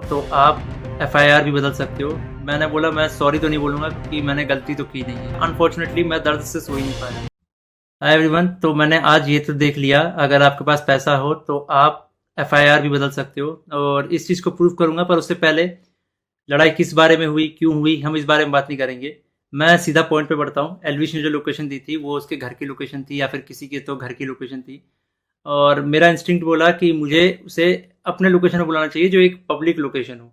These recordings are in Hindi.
तो आप एफआईआर भी बदल सकते हो। मैंने बोला मैं सॉरी तो नहीं बोलूँगा क्योंकि मैंने गलती तो की नहीं है। अनफॉर्चुनेटली मैं दर्द से सो ही नहीं पाया। हाय एवरीवन, तो मैंने आज ये तो देख लिया, अगर आपके पास पैसा हो तो आप एफआईआर भी बदल सकते हो और इस चीज़ को प्रूव करूंगा। पर उससे पहले लड़ाई किस बारे में हुई, क्यों हुई, हम इस बारे में बात नहीं करेंगे। मैं सीधा पॉइंट पे बढ़ता हूँ। एलविश ने जो लोकेशन दी थी वो उसके घर की लोकेशन थी या फिर किसी के तो घर की लोकेशन थी, और मेरा इंस्टिंक्ट बोला कि मुझे उसे अपने लोकेशन में बुलाना चाहिए जो एक पब्लिक लोकेशन हो।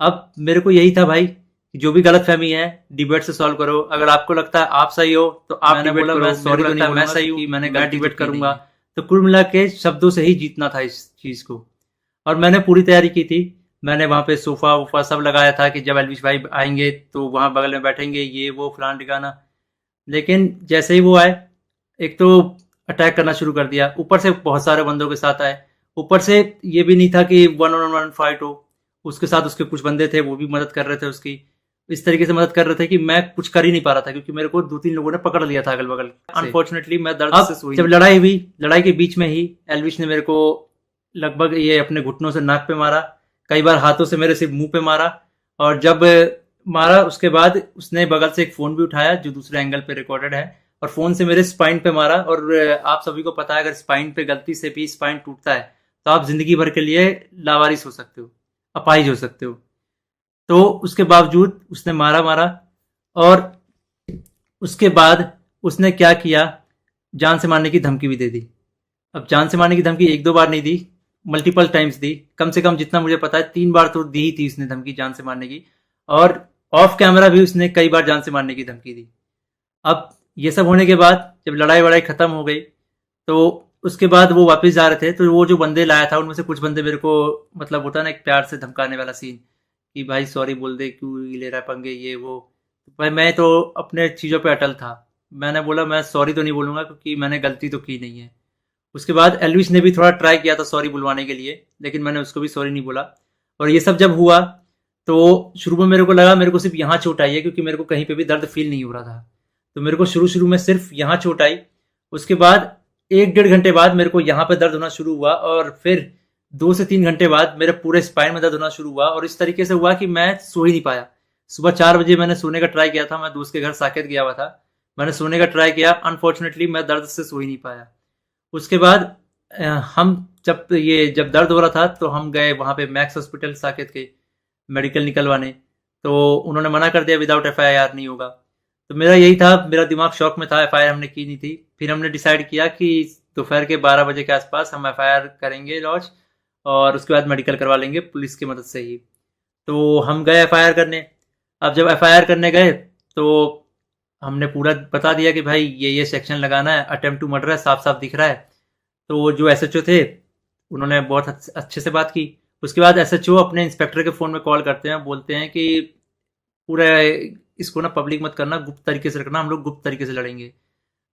अब मेरे को यही था भाई कि जो भी गलत फहमी है डिबेट से सॉल्व करो। अगर आपको लगता है आप सही हो तो आप डिबेट करो। मैं सॉरी तो नहीं मैं सही हूँ, मैंने गलत डिबेट करूंगा। तो कुल मिला के शब्दों से ही जीतना था इस चीज को, और मैंने पूरी तैयारी की थी। मैंने वहाँ पे सोफा वोफा सब लगाया था कि जब एलविश भाई आएंगे तो वहाँ बगल में बैठेंगे, ये वो फलान ठिकाना। लेकिन जैसे ही वो आए, एक तो अटैक करना शुरू कर दिया, ऊपर से बहुत सारे बंदों के साथ आए। ऊपर से ये भी नहीं था कि वन ऑन वन फाइट हो, उसके साथ उसके कुछ बंदे थे वो भी मदद कर रहे थे उसकी। इस तरीके से मदद कर रहे थे कि मैं कुछ कर ही नहीं पा रहा था क्योंकि मेरे को 2-3 लोगों ने पकड़ लिया था अगल बगल। अनफॉर्चुनेटली मैं दर्द से सोई। जब लड़ाई हुई, लड़ाई के बीच में ही एलविश ने मेरे को लगभग ये अपने घुटनों से नाक पे मारा, कई बार हाथों से मेरे सिर्फ मुंह पे मारा। और जब मारा उसके बाद उसने बगल से एक फोन भी उठाया जो दूसरे एंगल पे रिकॉर्डेड है, और फोन से मेरे स्पाइन पे मारा। और आप सभी को पता है अगर स्पाइन पे गलती से भी स्पाइन टूटता है तो आप जिंदगी भर के लिए लावारिस हो सकते हो, अपाहिज हो सकते हो। तो उसके बावजूद उसने मारा मारा, और उसके बाद उसने क्या किया, जान से मारने की धमकी भी दे दी। अब जान से मारने की धमकी एक दो बार नहीं दी, मल्टीपल टाइम्स दी। कम से कम जितना मुझे पता है 3 बार तो दी ही थी उसने धमकी जान से मारने की, और ऑफ कैमरा भी उसने कई बार जान से मारने की धमकी दी। अब ये सब होने के बाद जब लड़ाई वड़ाई खत्म हो गई तो उसके बाद वो वापस जा रहे थे, तो वो जो बंदे लाया था उनमें से कुछ बंदे मेरे को, मतलब होता है ना एक प्यार से धमकाने वाला सीन कि भाई सॉरी बोल दे, क्यों ले रहा है पंगे, ये वो। भाई मैं तो अपने चीज़ों पे अटल था। मैंने बोला मैं सॉरी तो नहीं बोलूँगा क्योंकि मैंने गलती तो की नहीं है। उसके बाद एलविश ने भी थोड़ा ट्राई किया था सॉरी बुलवाने के लिए, लेकिन मैंने उसको भी सॉरी नहीं बोला। और ये सब जब हुआ तो शुरू में मेरे को लगा मेरे को सिर्फ यहाँ चोट आई है, क्योंकि मेरे को कहीं पे भी दर्द फील नहीं हो रहा था। तो मेरे को शुरू शुरू में सिर्फ यहाँ चोट आई। उसके बाद 1-1.5 घंटे बाद मेरे को यहाँ पे दर्द होना शुरू हुआ, और फिर 2 से 3 घंटे बाद मेरे पूरे स्पाइन में दर्द होना शुरू हुआ। और इस तरीके से हुआ कि मैं सो ही नहीं पाया। सुबह 4 बजे मैंने सोने का ट्राई किया था, मैं दोस्त के घर साकेत गया हुआ था, मैंने सोने का ट्राई किया, अनफॉर्चुनेटली मैं दर्द से सो ही नहीं पाया। उसके बाद हम जब दर्द हो रहा था तो हम गए वहाँ पे मैक्स हॉस्पिटल साकेत के मेडिकल निकलवाने। तो उन्होंने मना कर दिया विदाउट एफआईआर नहीं होगा। तो मेरा यही था, मेरा दिमाग शॉक में था, एफआईआर हमने की नहीं थी। फिर हमने डिसाइड किया कि दोपहर के 12 बजे के आसपास हम एफआईआर करेंगे लॉन्च, और उसके बाद मेडिकल करवा लेंगे पुलिस की मदद से ही। तो हम गए एफआईआर करने। अब जब एफआईआर करने गए तो हमने पूरा बता दिया कि भाई ये सेक्शन लगाना है, अटेम्प्ट टू मर्डर है, साफ साफ दिख रहा है। तो जो एसएचओ थे उन्होंने बहुत अच्छे से बात की। उसके बाद एसएचओ अपने इंस्पेक्टर के फ़ोन में कॉल करते हैं, बोलते हैं कि पूरा इसको ना पब्लिक मत करना, गुप्त तरीके से रखना, हम लोग गुप्त तरीके से लड़ेंगे।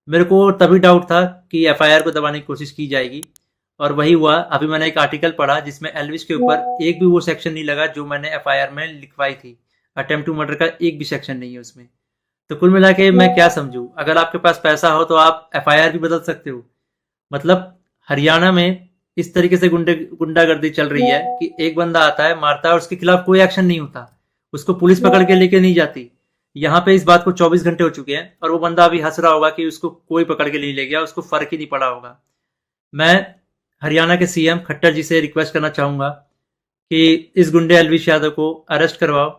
मेरे को तभी डाउट था कि एफआईआर को दबाने की कोशिश की जाएगी, और वही हुआ। अभी मैंने एक आर्टिकल पढ़ा जिसमें एलविश के ऊपर एक भी वो सेक्शन नहीं लगा जो मैंने एफआईआर में लिखवाई थी। अटेम्प्ट टू मर्डर का एक भी सेक्शन नहीं है उसमें। तो कुल मिला के मैं क्या समझूं, अगर आपके पास पैसा हो तो आप एफआईआर भी बदल सकते हो। मतलब हरियाणा में इस तरीके से गुंडागर्दी चल रही है कि एक बंदा आता है, मारता है और उसके खिलाफ कोई एक्शन नहीं होता, उसको पुलिस पकड़ के लेके नहीं जाती। यहाँ पे इस बात को 24 घंटे हो चुके हैं और वो बंदा अभी हंस रहा होगा कि उसको कोई पकड़ के नहीं ले गया, उसको फर्क ही नहीं पड़ा होगा। मैं हरियाणा के सीएम खट्टर जी से रिक्वेस्ट करना चाहूंगा कि इस गुंडे एलविश यादव को अरेस्ट करवाओ।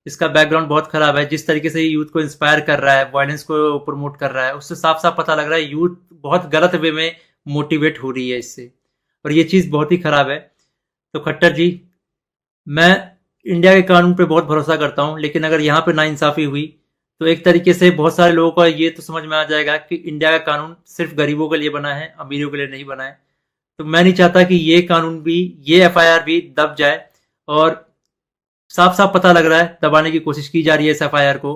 इसका बैकग्राउंड बहुत खराब है, जिस तरीके से यूथ को इंस्पायर कर रहा है, वायलेंस को प्रमोट कर रहा है, उससे साफ साफ पता लग रहा है यूथ बहुत गलत वे में मोटिवेट हो रही है इससे, और ये चीज़ बहुत ही खराब है। तो खट्टर जी, मैं इंडिया के कानून पे बहुत भरोसा करता हूँ, लेकिन अगर यहाँ पे नाइंसाफ़ी हुई तो एक तरीके से बहुत सारे लोगों को ये तो समझ में आ जाएगा कि इंडिया का कानून सिर्फ गरीबों के लिए बना है, अमीरों के लिए नहीं बना है। तो मैं नहीं चाहता कि ये कानून भी, ये एफआईआर भी दब जाए, और साफ साफ पता लग रहा है दबाने की कोशिश की जा रही है इस एफआईआर को।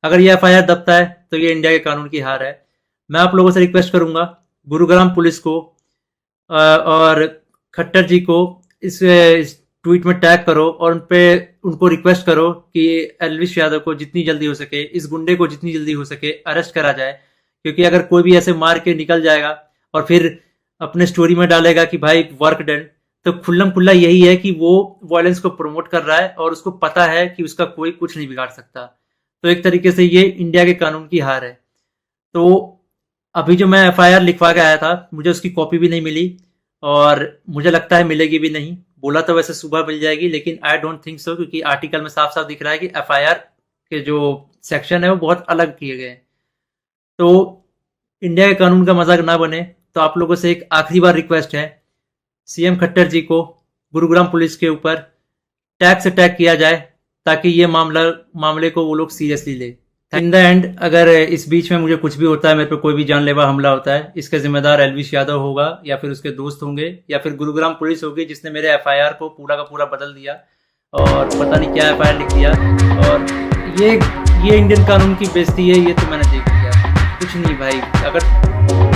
अगर ये एफआईआर दबता है तो ये इंडिया के कानून की हार है। मैं आप लोगों से रिक्वेस्ट करूंगा, गुरुग्राम पुलिस को और खट्टर जी को इस ट्वीट में टैग करो और उनको रिक्वेस्ट करो कि एलविश यादव को जितनी जल्दी हो सके, इस गुंडे को जितनी जल्दी हो सके अरेस्ट करा जाए। क्योंकि अगर कोई भी ऐसे मार के निकल जाएगा और फिर अपने स्टोरी में डालेगा कि भाई वर्क डन, तो खुल्लम खुल्ला यही है कि वो वायलेंस को प्रमोट कर रहा है और उसको पता है कि उसका कोई कुछ नहीं बिगाड़ सकता। तो एक तरीके से ये इंडिया के कानून की हार है। तो अभी जो मैं एफआईआर लिखवा के आया था, मुझे उसकी कॉपी भी नहीं मिली और मुझे लगता है मिलेगी भी नहीं। बोला तो वैसे सुबह मिल जाएगी, लेकिन आई डोंट थिंक सो, क्योंकि आर्टिकल में साफ साफ दिख रहा है कि एफआईआर के जो सेक्शन है वो बहुत अलग किए गए हैं। तो इंडिया के कानून का मजाक ना बने, तो आप लोगों से एक आखिरी बार रिक्वेस्ट है, सीएम खट्टर जी को गुरुग्राम पुलिस के ऊपर टैक्स अटैक किया जाए ताकि ये मामले को वो लोग सीरियसली ले। इन द एंड अगर इस बीच में मुझे कुछ भी होता है, मेरे पे कोई भी जानलेवा हमला होता है, इसका जिम्मेदार एलविश यादव होगा या फिर उसके दोस्त होंगे या फिर गुरुग्राम पुलिस होगी जिसने मेरे एफआईआर को पूरा का पूरा बदल दिया और पता नहीं क्या एफआईआर लिख दिया। और ये इंडियन कानून की बेइज्जती है, ये तो मैंने देख लिया। कुछ नहीं भाई, अगर